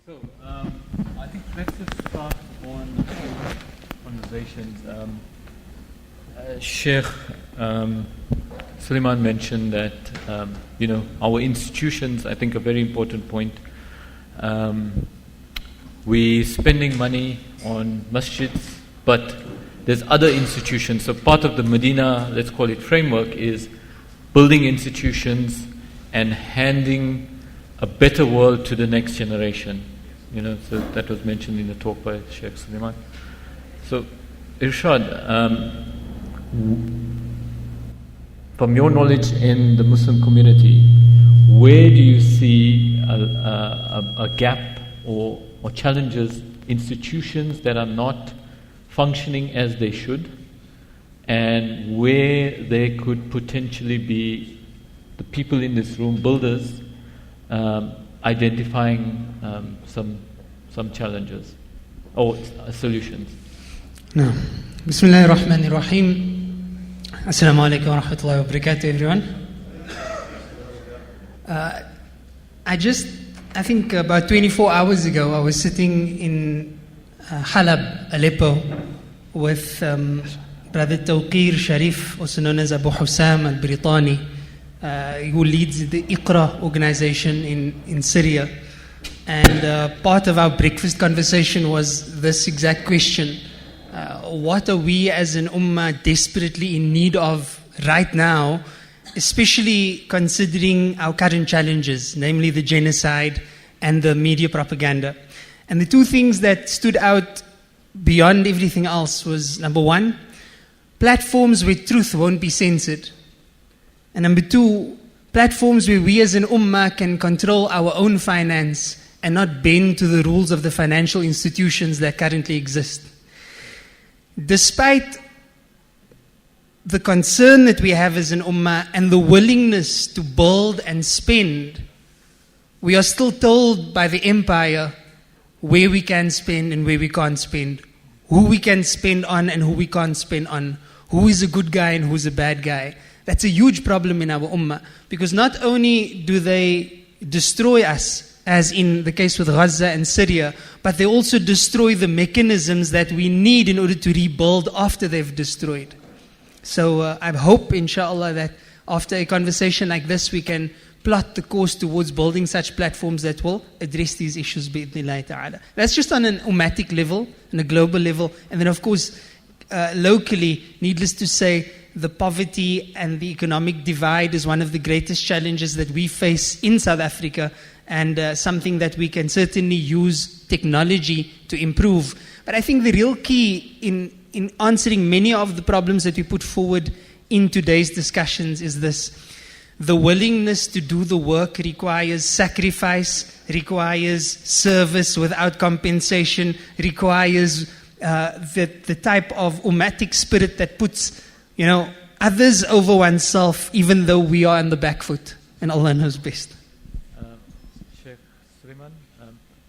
So, I think let's just start on the conversations. Shaykh Sulaimaan mentioned that, our institutions, I think a very important point. We're spending money on masjids, but there's other institutions. So part of the Medina, let's call it framework, is building institutions and handing a better world to the next generation. So that was mentioned in the talk by Shaykh Sulaimaan. So, Irshaad, from your knowledge in the Muslim community, where do you see a gap or challenges, institutions that are not functioning as they should, and where there could potentially be the people in this room, builders, identifying some challenges or solutions? No. Bismillahir Rahmanir Rahim. Assalamu alaikum wa rahmatullahi wa barakatuh, everyone. I think about 24 hours ago, I was sitting in Halab, Aleppo, with Brother Tawqir Sharif, also known as Abu Hussam al-Britani, who leads the Iqra organization in Syria. And part of our breakfast conversation was this exact question. What are we as an ummah desperately in need of right now, especially considering our current challenges, namely the genocide and the media propaganda? And the two things that stood out beyond everything else was, number one, platforms where truth won't be censored. And number two, platforms where we as an ummah can control our own finance and not bend to the rules of the financial institutions that currently exist. Despite the concern that we have as an ummah and the willingness to build and spend, we are still told by the empire where we can spend and where we can't spend, who we can spend on and who we can't spend on, who is a good guy and who's a bad guy. That's a huge problem in our ummah, because not only do they destroy us, as in the case with Gaza and Syria, but they also destroy the mechanisms that we need in order to rebuild after they've destroyed. So I hope, inshallah, that after a conversation like this, we can plot the course towards building such platforms that will address these issues bi'idhnillahi ta'ala. That's just on an ummatic level, on a global level. And then, of course, locally, needless to say, the poverty and the economic divide is one of the greatest challenges that we face in South Africa, and something that we can certainly use technology to improve. But I think the real key in answering many of the problems that we put forward in today's discussions is this. The willingness to do the work requires sacrifice, requires service without compensation, requires the type of ummatic spirit that puts, others over oneself, even though we are on the back foot. And Allah knows best. Shaykh Sulaimaan,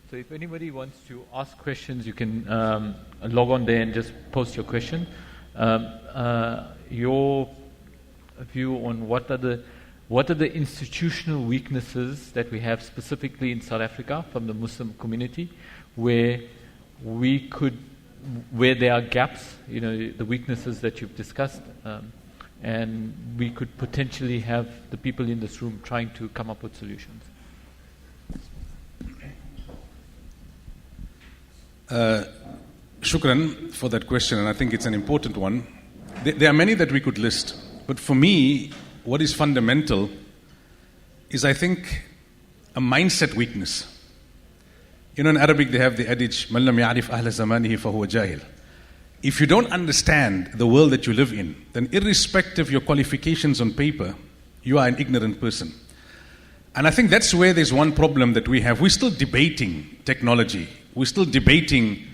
so if anybody wants to ask questions, you can log on there and just post your question. Your view on what are the institutional weaknesses that we have specifically in South Africa from the Muslim community, where there are gaps, the weaknesses that you've discussed, and we could potentially have the people in this room trying to come up with solutions. Shukran for that question, and I think it's an important one. There are many that we could list, but for me, what is fundamental is, I think, a mindset weakness. In Arabic they have the adage, "Man lam ya'rif ahla zamanihi fahuwa jahil." If you don't understand the world that you live in, then irrespective of your qualifications on paper, you are an ignorant person. And I think that's where there's one problem that we have. We're still debating technology. We're still debating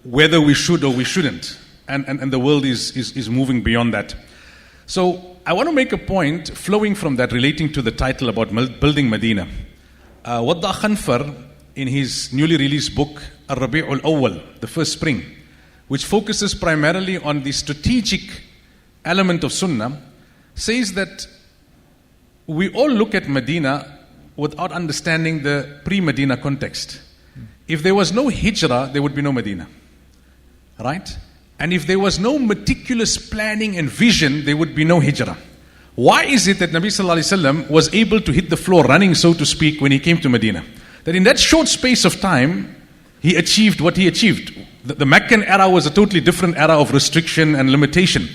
whether we should or we shouldn't. And the world is moving beyond that. So I want to make a point flowing from that, relating to the title about building Medina. Wadda Khanfar, in his newly released book, Al-Rabi'ul Awwal, the first spring, which focuses primarily on the strategic element of Sunnah, says that we all look at Medina without understanding the pre-Medina context. If there was no hijrah, there would be no Medina. Right? And if there was no meticulous planning and vision, there would be no hijrah. Why is it that Nabi Sallallahu Alaihi Wasallam was able to hit the floor running, so to speak, when he came to Medina? That in that short space of time, he achieved what he achieved. The Meccan era was a totally different era of restriction and limitation.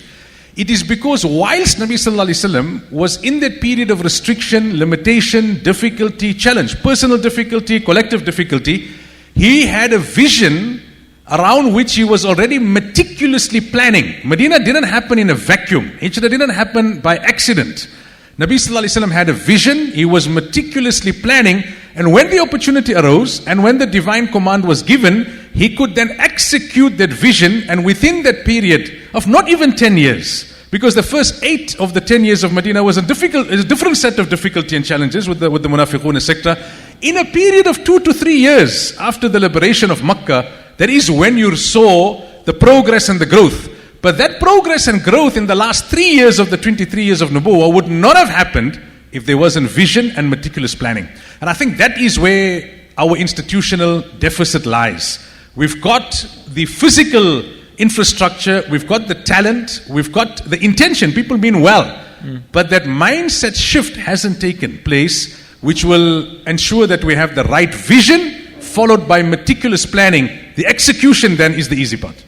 It is because whilst Nabi Sallallahu Alaihi Wasallam was in that period of restriction, limitation, difficulty, challenge, personal difficulty, collective difficulty, he had a vision around which he was already meticulously planning. Medina didn't happen in a vacuum. Hijrah didn't happen by accident. Nabi Sallallahu Alaihi Wasallam had a vision, he was meticulously planning, and when the opportunity arose and when the divine command was given, he could then execute that vision, and within that period of not even 10 years, because the first 8 of the 10 years of Medina was a different set of difficulty and challenges with the munafiqun, etc. In a period of 2 to 3 years after the liberation of Makkah, that is when you saw the progress and the growth. But that progress and growth in the last 3 years of the 23 years of Nubuwwah would not have happened if there wasn't vision and meticulous planning. And I think that is where our institutional deficit lies. We've got the physical infrastructure, we've got the talent, we've got the intention, people mean well. But that mindset shift hasn't taken place, which will ensure that we have the right vision followed by meticulous planning. The execution then is the easy part.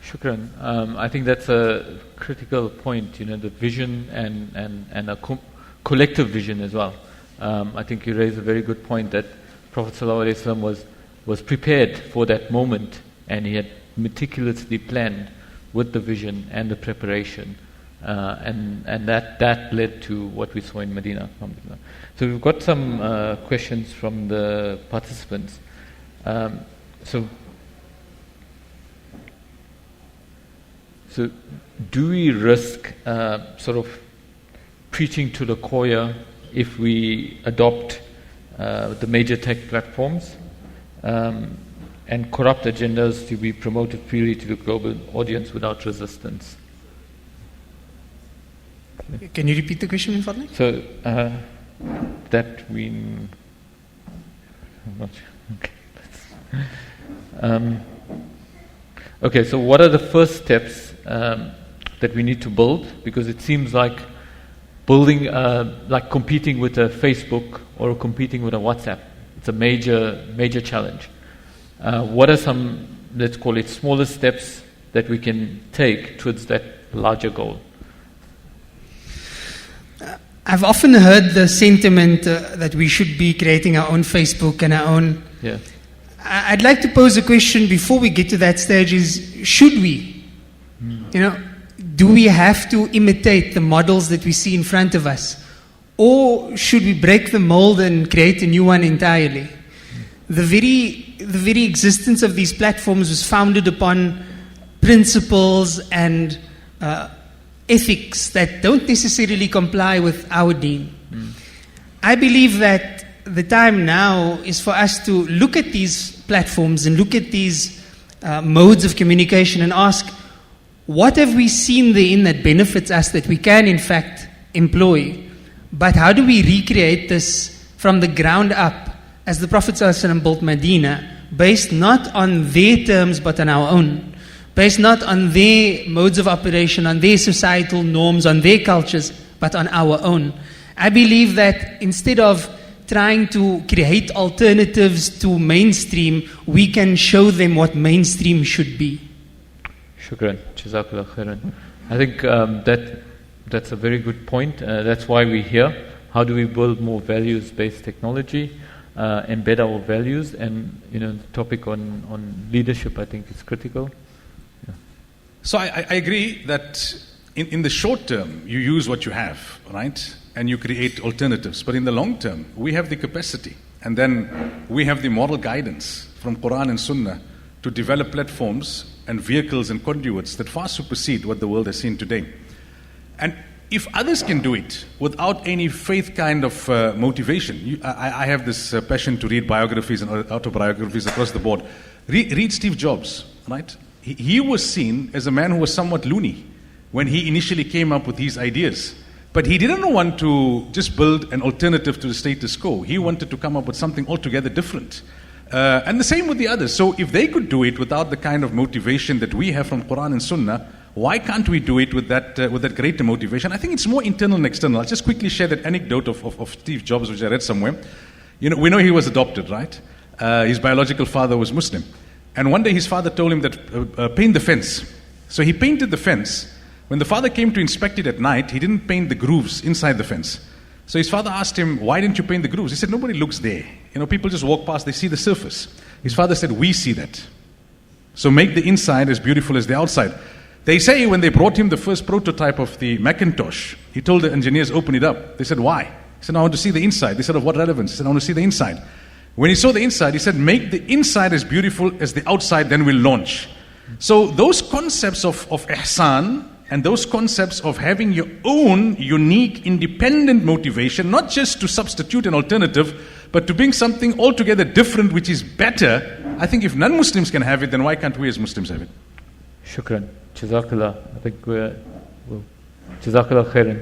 Shukran. I think that's a critical point, the vision and a collective vision as well. I think you raise a very good point that Prophet ﷺ was prepared for that moment, and he had meticulously planned with the vision and the preparation, and that led to what we saw in Medina. So we've got some questions from the participants. So do we risk sort of preaching to the choir if we adopt the major tech platforms and corrupt agendas to be promoted freely to the global audience without resistance? Can you repeat the question, Fadli? So that we... I'm not sure. Okay. Okay, so what are the first steps that we need to build? Because it seems like building, like competing with a Facebook or competing with a WhatsApp. It's a major challenge. What are some, let's call it, smaller steps that we can take towards that larger goal? I've often heard the sentiment that we should be creating our own Facebook and our own... Yeah. I'd like to pose a question before we get to that stage is, should we? Do we have to imitate the models that we see in front of us? Or should we break the mold and create a new one entirely? The very existence of these platforms was founded upon principles and ethics that don't necessarily comply with our deen. I believe that the time now is for us to look at these platforms and look at these modes of communication and ask, what have we seen therein that benefits us that we can in fact employ? But how do we recreate this from the ground up as the Prophet ﷺ built Medina, based not on their terms but on our own, based not on their modes of operation, on their societal norms, on their cultures, but on our own. I believe that instead of trying to create alternatives to mainstream, we can show them what mainstream should be. Shukran. Jazakallah khairan. I think that's a very good point. That's why we're here. How do we build more values-based technology, embed our values, and the topic on leadership, I think, is critical. Yeah. So I agree that in the short term, you use what you have, right? And you create alternatives. But in the long term, we have the capacity. And then we have the moral guidance from Quran and Sunnah to develop platforms and vehicles and conduits that far supersede what the world has seen today. And if others can do it without any faith kind of motivation, I have this passion to read biographies and autobiographies across the board. Read Steve Jobs, right? He was seen as a man who was somewhat loony when he initially came up with these ideas. But he didn't want to just build an alternative to the status quo. He wanted to come up with something altogether different. And the same with the others. So if they could do it without the kind of motivation that we have from Quran and Sunnah, why can't we do it with that greater motivation? I think it's more internal and external. I'll just quickly share that anecdote of Steve Jobs, which I read somewhere. You know, we know he was adopted, right? His biological father was Muslim. And one day his father told him that paint the fence. So he painted the fence. When the father came to inspect it at night, he didn't paint the grooves inside the fence. So his father asked him, why didn't you paint the grooves? He said, nobody looks there. You know, people just walk past, they see the surface. His father said, we see that. So make the inside as beautiful as the outside. They say when they brought him the first prototype of the Macintosh, he told the engineers, open it up. They said, why? He said, no, I want to see the inside. They said, of what relevance? He said, I want to see the inside. When he saw the inside, he said, make the inside as beautiful as the outside, then we'll launch. So those concepts of ihsan, and those concepts of having your own unique, independent motivation, not just to substitute an alternative, but to bring something altogether different, which is better. I think if non-Muslims can have it, then why can't we as Muslims have it? Shukran. Jazakallah. I think Jazakallah khairan.